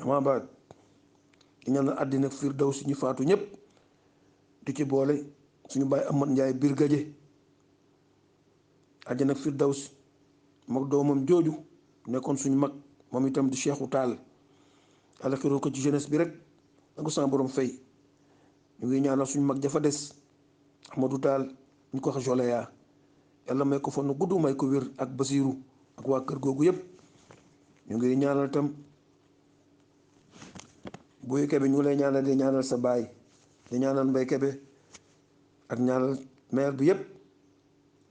ama baat di ñaanal àddina firdaws ñu faatu ñëpp di ci boole suñu baay Amat Njaay biir gaje àddina firdaws mag doomam jooju nekkoon suñu mag moom itam di Cheikhu Taal yàlla xiroo ko ci jeunesse bi rek na ko sama borom fay. ñu ngi ñaanal suñu mag jafa des Ahmadou Taal ñu ko wax Joleya yàlla may ko fan nu gudd may ko wér ak Basiiru ak waa kër googu yëpp. ñu ngi ñaanal itam Boy Kebe ñu ngi lay ñaanal di ñaanal sa baay di ñaanal Mbay Kebe ak ñaanal maire bi yëpp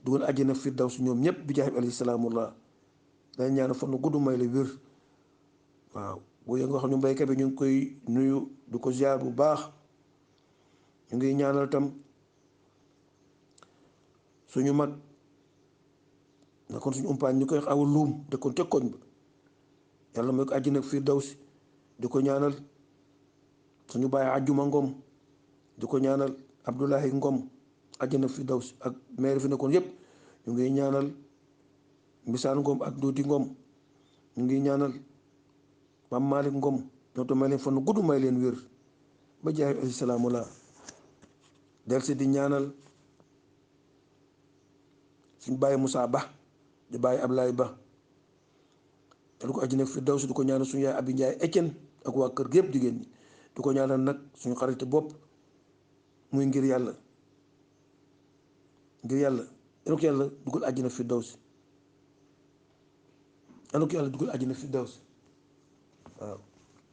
dugal àjjana firdaws ñoom ñëpp bi jaay alayhi salaamullah day ñaanal fan nu gudd may la wér. waaw booy nga xam ne Mbay Kebe ñu ngi koy nuyu du ko ziar bu baax. ñu ngi ñaanal tam suñu mag nekkoon suñu umpaañ ñu koy wax awa luum dëkkoon ca koñ ba yàlla may ko àjjana firdaws di ko ñaanal suñu bàyyi àjjuma ngom di ko ñaanal Abdoulahi Ngom àjjana firdaws ak maire fi nekkoon yépp ñu ngi ñaanal Mbisaan Ngom ak Dooti Ngom ñu ngi ñaanal Mam Malick Ngom ñoo to may leen fan gudd may leen wér ba jaay alayhi salaamullah del si di ñaanal suñu bàyyi Moussa Ba di bàyyi Ablaye Ba yàlla ko àjjana firdaws di ko ñaanal suñu yaay Abi Njaay Etienne ak waa kër gi yëpp jigéen ñi di ko ñaanal nag suñu xarit bopp muy ngir yàlla yàlla ko yàlla dugal àjjana firdaws yàlla ko yàlla dugal àjjana firdaws waaw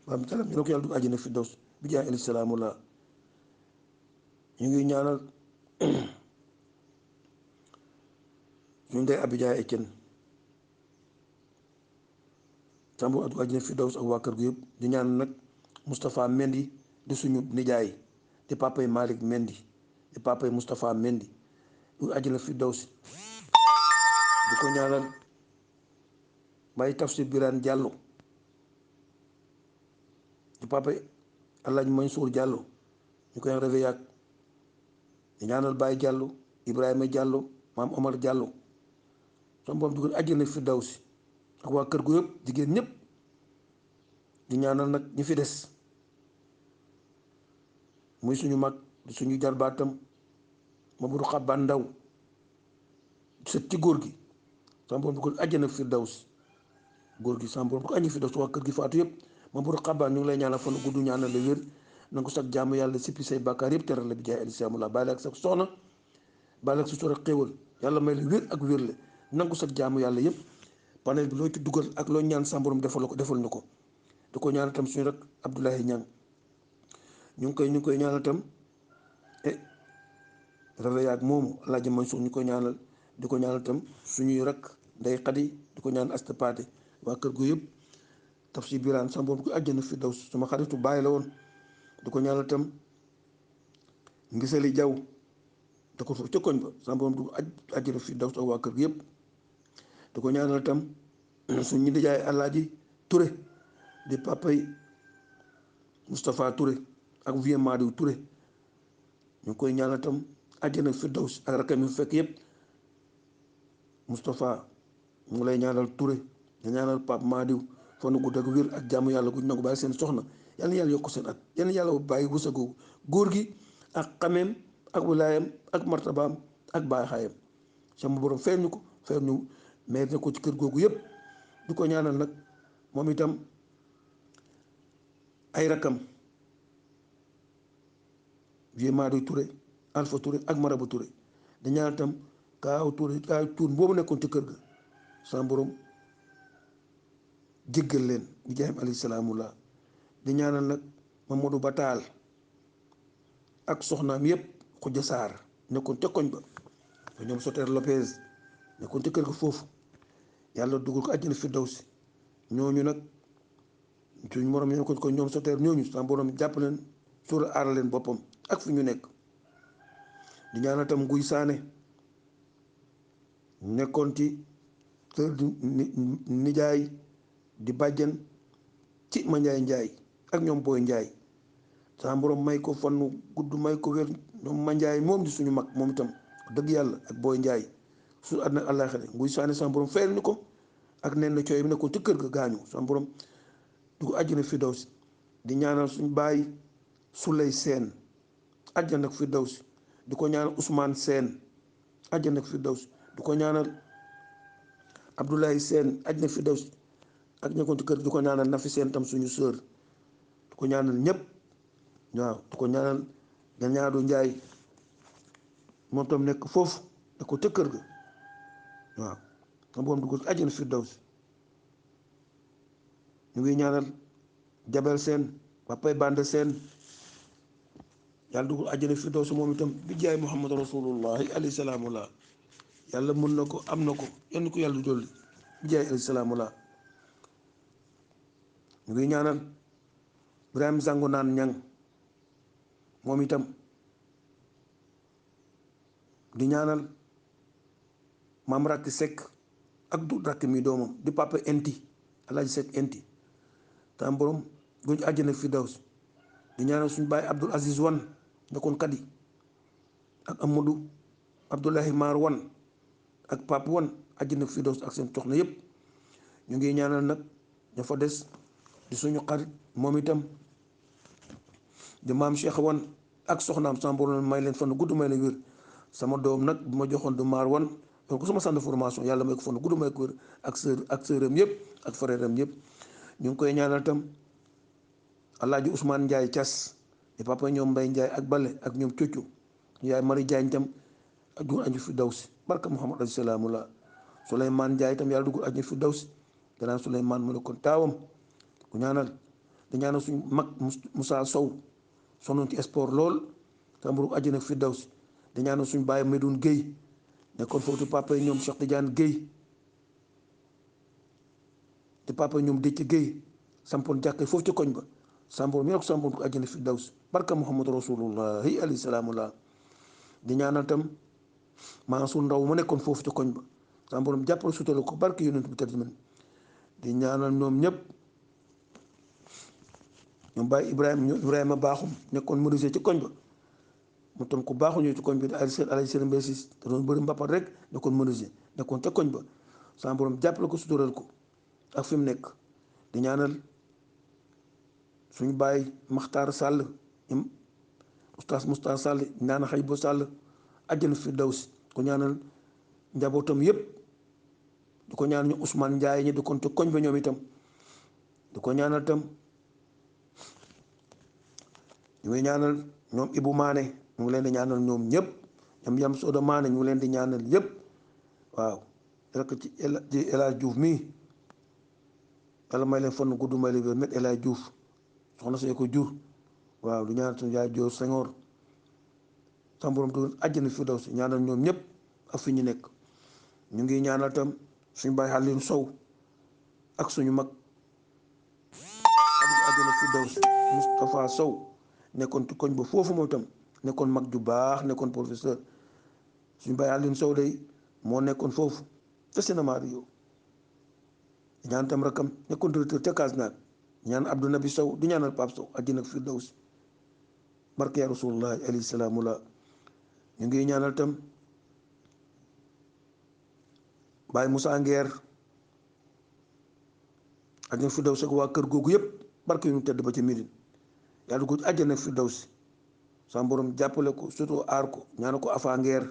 waaw salaam yàlla ko yàlla dugal àjjana firdaws bi jaay alayhi salaamullah ñu ngi ñaanal suñu ndey Abi Njaay Etienne sambu adu àjjana firdaws ak waa kër gi yëpp di ñaan nag Moustapha Mendy di suñu nijaay di papay Malick Mendy di papay Moustapha Mendy du àjjana firdaws di ko ñaanal Baye Tafsir Birane Diallo di papay Alaaji Mansour Diallo ñu koy rêvé yàgg di ñaanal Baye Diallo Ibrahima Diallo maam Omar Diallo sama borom dugal àjjana firdaws ak waa kër gu yëpp jigéen ñëpp di ñaanal nag ñi fi des muy suñu mag di suñu jarbaatam Mamadou Xaban Ndaw sët ci góor gi sama borom dugal àjjana firdaws góor gi sama borom du ko àjjana firdaws waa kër gi faatu yëpp Mamadou Xaban ñu ngi lay ñaanal fan gudd ñaanal la wér na nga ko sax jaamu yàlla sippi say bàkkaar yëpp teral la bi jaay alisamula bàyyi la ak sa soxna bàyyi la ak sa soxna xéewal yàlla may la wér ak wér la nangu sax jaamu yàlla yëpp panel bi loo ci dugal ak loo ñaan sa borom defal la ko defal ñu ko di ko ñaanal tam suñu rek Abdoulaye Niang ñu ngi koy ñaanal tam réveil ak moomu Alaaji Mansour ñu koy ñaanal di ko ñaanal tam suñuy rek Ndey Xadi di ko ñaanal astapaate waa kër gu yëpp Tafsir Birane sa borom ko àjjana firdaws sama xaritu bàyyi la woon di ko ñaanal tam Ngisali Jaw da ko foofu ca koñ ba sa borom du àjjana firdaws ak waa kër gi yëpp di ko ñaanal tam suñu nijaay Alaaji Touré di papay Moustapha Touré ak Vieux Madiou Touré ñu koy ñaanal tam àjjana firdaws ak rakam yi fekk yëpp Moustapha mu ngi lay ñaanal Touré nga ñaanal Pape Madiou fanu gudd ak wér ak jàmm yàlla guñ nangu bàyyi seen soxna yal na yàlla yokk seen at yal na yàlla bàyyi wësagoo góor gi ak xameem ak wilaayam ak martabaam ak bàyyi xaayam sama borom feeñ ñu ko feeñ ñu mais ne ko ci kër googu yëpp du ko ñaanal nag moom itam ay rakam Vieux Madiou Touré Alpha Touré ak Maraba Touré di ñaanal itam kaaw Touré kaaw tuun boobu nekkoon ci kër ga sama borom jéggal leen bi jaayam alayhi salaamullah di ñaanal nag Mamadou Bataal ak soxnaam yëpp Xuja Saar nekkoon ca koñ ba ñoom Soter Lopez nekkoon ca kër ga foofu yàlla dugal ko àjjana firdawsi ñooñu nag suñu morom ñoo ko ñoom Soter ñooñu sama borom jàpp leen suura aar leen boppam ak fi ñu nekk di ñaanal tam Nguy Saane nekkoon ci kër nijaay di bàjjan ci Mandiaye Njaay ak ñoom Boy Njaay sama borom may ko fannu gudd may ko wér ñoom Mandiaye moom di suñu mag moom itam dëgg yàlla ak Boy Njaay su àddina àllaaxira Nguy Saane sama borom fayal ni ko ak nen na cooy bi nekkoon ci kër ga gaañu sama borom dugg àjjana firdawsi. di ñaanal suñ baay Suley Seen àjjana firdawsi. di ko ñaanal Ousmane Seen àjjana firdawsi. di ko ñaanal Abdoulaye Seen àjjana firdawsi ak ñekkoon ci kër di ko ñaanal Nafi Seen tam suñu sœur di ko ñaanal ñëpp waaw. di ko ñaanal Gañaadu Njaay moom tam nekk foofu da ko ca kër ga waaw nga boom du ko àjjana firdawsi. ñu ngi ñaanal Jabel Seen papay Bande Seen yàlla dugul àjjana firdawsi moom itam bi jaay Muhammad rasulullahi alayhi salaamullah. yàlla mën na ko am na ko yenn ko yàlla dolli bi jaay alayhi salaamullah. ñu ngi ñaanal Ibrahima Zango naan ñang moom itam di ñaanal maam rakki Sekk ak du rakki mi doomam di papa enti Alaaji Sekk enti tam borom guñ àjjana firdawsi. di ñaanal suñu baay Abdul Aziz Wan nekkoon kadi ak Amadou Abdoulahi Maar Wan ak Pape Wan àjjana firdawsi ak seen soxna yépp. ñu ngi ñaanal nag ña fa des di suñu xarit moom itam di maam Cheikh Wan ak soxnaam sama borom may leen fan gudd may leen wér. sama doom nag bu ma joxoon du Maar Wan donc sama centre de formation yàlla may ko fan gudd may ko wér ak sëram yëpp ak frèram yëpp. ñu ngi koy ñaanal tam Alaaji Ousmane Ndiaye Thias di papa ñoom Mbay Ndiaye ak Bale ak ñoom Coccu yaay Mari Diagne tam ak dugg àjjana firdawsi barka Muhammad alayhi salaamullah. Souleymane Ndiaye tam yàlla dugg àjjana firdawsi danaa Souleymane mu ne kon taawam ku ñaanal di ñaanal suñu mag Moussa Sow sonoon ci sport lool tam dugg àjjana firdawsi. di ñaanal suñu baay Medoune Guèye nekkoon foofu papa yi ñoom Cheikh Tidiane Guèye di papa ñoom Déthié Guèye sampoon jàkk foofu ci koñ ba sampoon mi ne ko sampoon ko àjjana firdawsi barka Muhammad rasulullahi alayhi salaamullah. di ñaanal tam Mansour Ndaw ma nekkoon foofu ci koñ ba sampoon jàppal sutale ko barke yonent bi tëdd man. di ñaanal ñoom ñëpp ñoom baay Ibrahima Baaxum nekkoon menuisier ci koñ ba mu tam ku baaxu ñëw ci koñ bi Alaaji Seen Mbay Siis te doon bëri mbappat rek nekkoon menuisier nekkoon ca koñ ba sama borom jàppale ko sutural ko ak fi mu nekk. di ñaanal suñu baay Maxtaar Sàll oustaz Moustapha Sall ñaana xëy ba Sall àjjana firdawsi. ko ñaanal njabootam yëpp di ko ñaanal ñu Ousmane Ndiaye ñi di kon ca koñ ba ñoom itam di ko ñaanal tam ñu ngi ñaanal ñoom Ibou Mané ñu ngi leen di ñaanal ñoom ñëpp ñoom Yam Soda Mané ñu ngi leen di ñaanal yëpp waaw. rek ci El Hadj Diouf mii yàlla may leen fan gudd may leen wér met El Hadj Diouf soxna see ko jur waaw du ñaanal suñu yaay Joor Senghor sama borom du àjjana firdawsi ñaanal ñoom ñëpp ak fi ñu nekk. ñu ngi ñaanal tam suñu baay Xalil Sow ak suñu mag àjjana firdawsi Moustapha Sow nekkoon ci koñ ba foofu moom itam nekkoon mag ju baax nekkoon professeur. suñu baay Xalil Sow day moo nekkoon foofu ca cinéma Rio. ñaan tam rakam nekkoon directeur ca Kasnack ñaan Abdou Nabi Sow di ñaanal Pape Sow àjjana firdawsi barke ya rasulullahi alayhi salaamullah. ñu ngi ñaanal tam Baye Moussa Nguer àjjana firdawsi ak waa kër googu yëpp barke yu ñu tedd ba ci Médine yàlla ko àjjana firdawsi sama borom jàppale ko surtout aar ko ñaanal ko Afa Nguer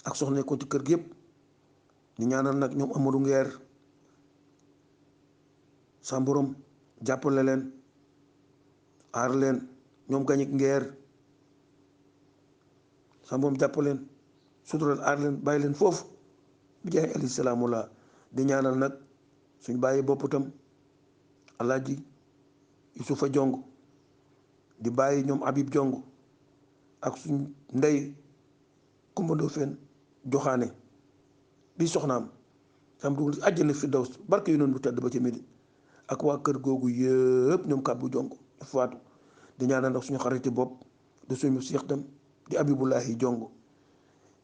ak soxna ko ci kër gi yëpp. ñu ñaanal nag ñoom Amadou Nguer sama borom jàppale leen aar leen ñoom Gañik Nguer sama borom jàppale leen sutural aar leen bàyyi leen foofu bi jaay alayhi salaamullah. di ñaanal nag suñ bàyyi bopp tam Alaaji Yusufa Jong di bàyyi ñoom Habib Jong ak suñ ndey Kumba Ndofeen Joxaane di soxnaam sam dugul àjjana firdawsi barke yu noonu bu tedd ba ci Médine ak waa kër googu yëpp ñoom kàbbu Jong faatu. di ñaanal nag suñu xariti bopp di suñu seex tam di Abibulahi Jong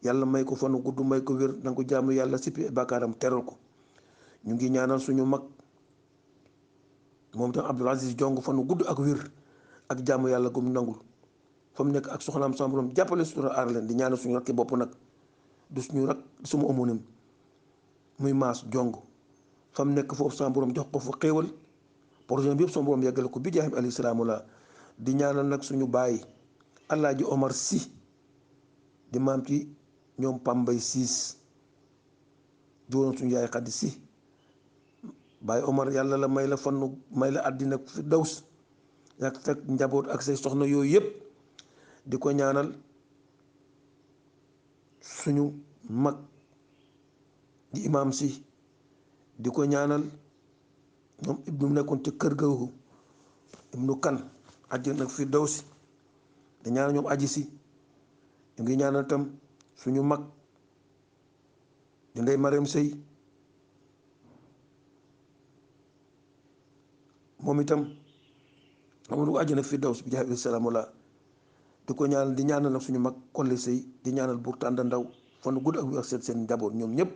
yàlla may ko fanu gudd may ko wér danga ko jaamu yàlla sippi bàkkaaram teral ko. ñu ngi ñaanal suñu mag moom tam Abdul Aziz Jong fanu gudd ak wér ak jaamu yàlla gum nangul fa mu nekk ak soxnaam sama borom jàppale sutura aar leen. di ñaanal suñu rakki bopp nag du suñu rak suma amonim muy Maas Jong fa mu nekk foofu sama borom jox ko fa xéewal projet bi yëpp sama borom yeggale ko bi jaay alayhi salaamu la di ñaanal nag suñu baay Alaaji Omar Si di maam ci ñoom Pambay Siis doon suñu yaay Xadi Si baay Omar yàlla la may la fannu may la àddina fi daws ak sa njaboot ak say soxna yooyu yëpp di ko ñaanal suñu mag di imaam si di ko ñaanal ñoom ibnu nekkoon ci kër googu ibnu kan àjjana nag fi daw si di ñaanal ñoom aji si ñu ngi ñaanal tam suñu mag di ndey Mariam Sëy moom itam amuñu ko àjjana fi daw si bi jaay salaamu la di ko ñaanal di ñaanal nag suñu mag Kolle Sëy di ñaanal buur Tànda Ndaw fan gudd ak seen njaboot ñoom ñëpp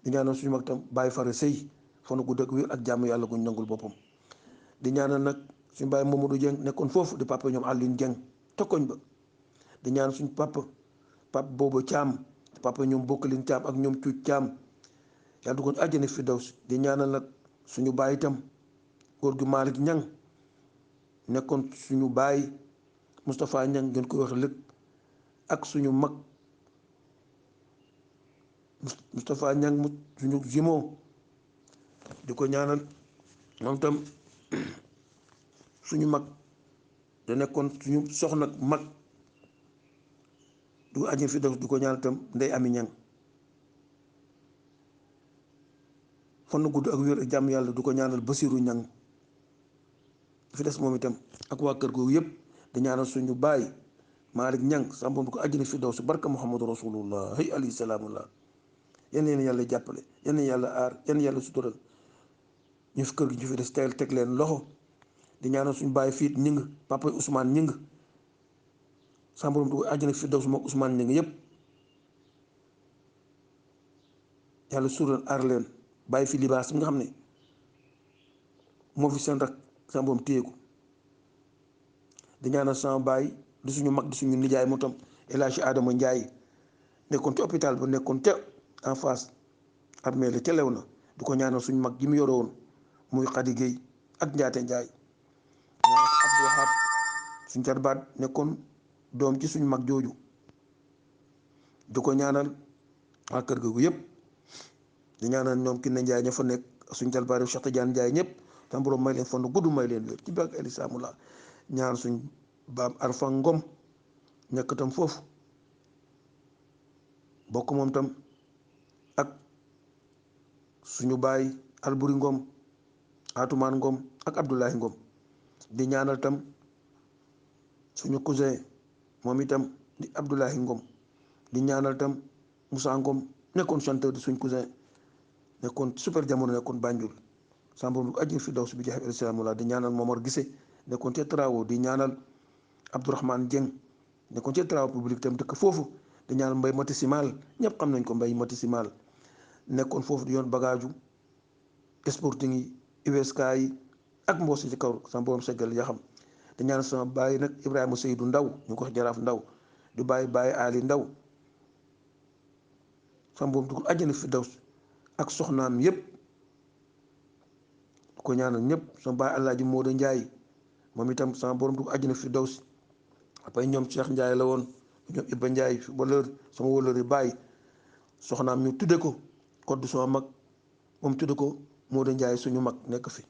di ñaanal suñu mag tam Baye Fara Sëy fan gudd ak wér ak jàmm yàlla guñ nangul boppam di ñaanal nag suñu Baye Mamadou Dieng nekkoon foofu di papa ñoom Alioune Dieng tokkoñ ba di ñaanal suñu papa boobu Thiam di papa ñoom Bokkalin Thiam ak ñoom Cuuc Thiam yàlla duggoon àjjana fi daw di ñaanal nag suñu baay itam góor gi Malick Ñang nekkoon suñu baay Moustapha Ñang ngeen koy wax lëg ak suñu mag Moustapha Ñang mu suñu jumeau di ko ñaanal moom tam suñu mag da nekkoon suñu soxna mag du àjjana fi daw di ko ñaanal tam Ndey Ami Ñang fan gudd ak wér ak jàmm yàlla du ko ñaanal Basiru Ñang fi des moom itam ak waa kër googu yëpp di ñaanal suñu baay Malick Ñang sàmboom du ko àjjana fi daw si barka Muhammadu Rasulullah hay alayhi salaamullah yenn yàlla jàppale yenn yàlla aar yenn yàlla sutural ñu fi kër gi ñu fi des teel teg leen loxo di ñaanal suñu baay fiit ñing papa Ousmane ñing sàmboom du ko àjjana fi daw si moom Ousmane ñing yëpp yàlla sutural aar leen bàyyi fi libaas bi nga xam ne moo fi seen rak sàmboom téyeku di ñaanal sama baay di suñu mag di suñu nijaay moo tam El Hadji Adama Ndiaye nekkoon ci hôpital ba nekkoon ca en face armée la ca lew na du ko ñaanal suñu mag ji mu yore woon muy Khady Gueye ak Njaate Ndiaye ñaanal Abdou Wahab suñu jarbaat nekkoon doom ci suñu mag jooju du ko ñaanal waa kër googu yëpp di ñaanal ñoom Kiné Ndiaye ña fa nekk suñu jarbaat Cheikh Tidiane Ndiaye ñëpp tam borom may leen fond gudd may leen wér ci biir Eli Samula ñaan suñ baam Arfa Ngom nekk tam foofu bokk moom tam ak suñu baay Alburi Ngom Atumaan Ngom ak Abdoulahi Ngom di ñaanal tam suñu cousin moom itam di Abdoulahi Ngom di ñaanal tam Moussa Ngom nekkoon chanteur di suñ cousin nekkoon super jamono nekkoon Banjul sàmboom lu ajjin fi daw si bi jaxe alisamula di ñaanal Momar Gise nekkoon ca travaux di ñaanal Abdourahmane Dieng nekkoon ca travaux public tam dëkk foofu di ñaanal Mbay Mati Simal ñëpp xam nañ ko Mbay Mati Simal nekkoon foofu di yoon bagaaju sporting yi USK yi ak mboosi ci kaw sàmboom seggal ya xam di ñaanal sama bàyyi nag Ibrahima Seydou Ndaw ñu ko wax jaraaf Ndaw di bàyyi Ali Ndaw sàmboom dugul ajjana fi daw ak soxnaam yépp ko ñaanal ñëpp sama baay Alaaji Mooda Njaay moom itam sama borom dugg àjjana fi daw si après ñoom Cheikh Njaay la woon ñoom Ibba Njaay wala sama wëlëri baay soxnaam ñu tudde ko koddu sama mag moom tudde ko Mooda Njaay suñu mag nekk fi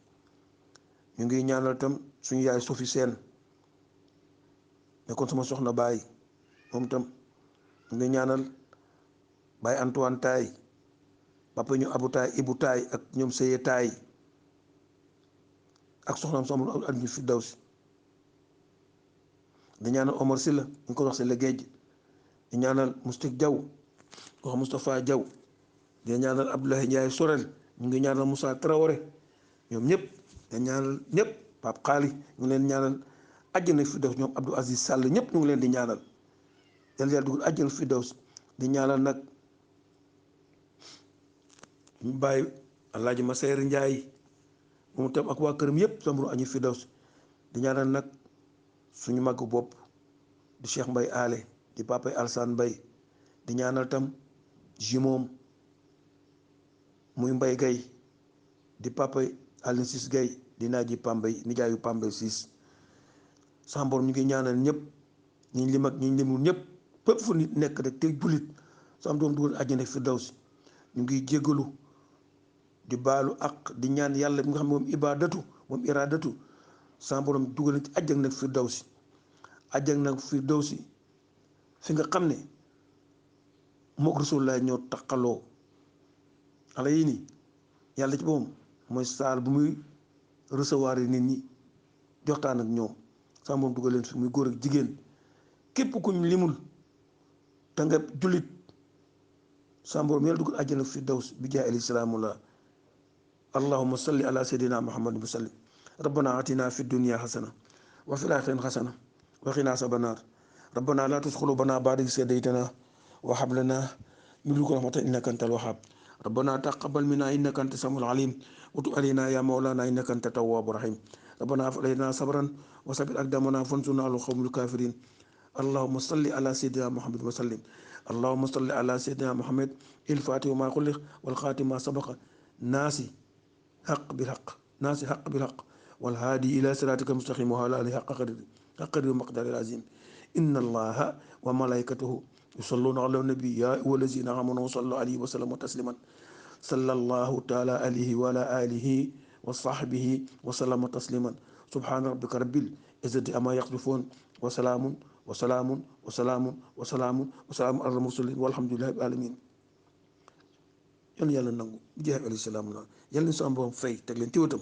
ñu ngi ñaanal itam suñu yaay Sofi Seen nekkoon sama soxna baay moom itam ñu ngi ñaanal baay Antoine Taay papa ñu Abu Taay Ibu Taay ak ñoom Seye Taay ak soxnaam sama ak ñu fi daw si di ñaanal Omar Sylla ñu ko wax si la géej di ñaanal Moustik Diaw wax Moustapha Diaw di ñaanal Abdoulaye Ndiaye Sorel ñu ngi ñaanal Moussa Traoré ñoom ñëpp di ñaanal ñëpp Pape Xaali ñu ngi leen ñaanal àjjana fi daw ñoom Abdou Aziz Sall ñëpp ñu ngi leen di ñaanal yàlla dugul àjjana fi daw di ñaanal nag ñu bàyyi Alaaji Maseer Ndiaye moom tam ak waa këram yëpp samburu añu fi daw di ñaanal nag suñu mag bopp di Cheikh Mbay Ale di papay Alsaan Mbay di ñaanal tam jumeau muy Mbay Gay di papay Alioune Sis Gay di naaji Pambay nijaayu Pambay siis sama borom ñu ngi ñaanal ñëpp ñi lim ak ñi limul ñëpp fépp fu nit nekk rek te jullit sama doom dugal àjjana firdawsi ñu ngi jéggalu di baalu ak di ñaan yàlla bi nga xam ne moom iradatu sama borom dugal ci àjjana nag firdawsi àjjana nag firdawsi fi nga xam ne mook Rasulullah ñoo taqaloo xale yi nii yàlla ci boppam mooy saal bu muy recevoir nit ñi joxtaan ak ñoom sama moom dugal leen fi muy góor ak jigéen képp kuñ limul te nga jullit sama borom yàlla dugal àjjana firdaws bi jaay alayhi salaamullah allahumma salli ala sayyidina muhammadin wa sallim rabbana atina fi dunya hasana wa fil akhirati hasana wa qina azaban nar rabbana la tuzigh qulubana ba'da idh hadaytana wa hab lana min ladunka rahmatan innaka antal wahhab ربنا تقبل منا إنك أنت السميع العليم وتب علينا يا مولانا إنك أنت التواب الرحيم ربنا هب لنا صبرا وثبت أقدامنا فانصرنا على القوم الكافرين اللهم صل على سيدنا محمد وسلم اللهم صل على سيدنا محمد الفاتح وما خلق والخاتم ما سبق ناس حق بالحق والهادي إلى صراطك المستقيم وعلى آله حق قدر ومقدار العظيم إن الله وملائكته يصلون على النبي يا أيها الذين آمنوا صلوا عليه وسلموا تسليما صلى الله تعالى عليه وعلى آله وصحبه وسلم تسليما سبحان ربك رب العزة عما يصفون وسلام على المرسلين والحمد لله رب العالمين yàlla nangu jeex alayhi salaam la yàlla na sa am fay teg leen tiwatam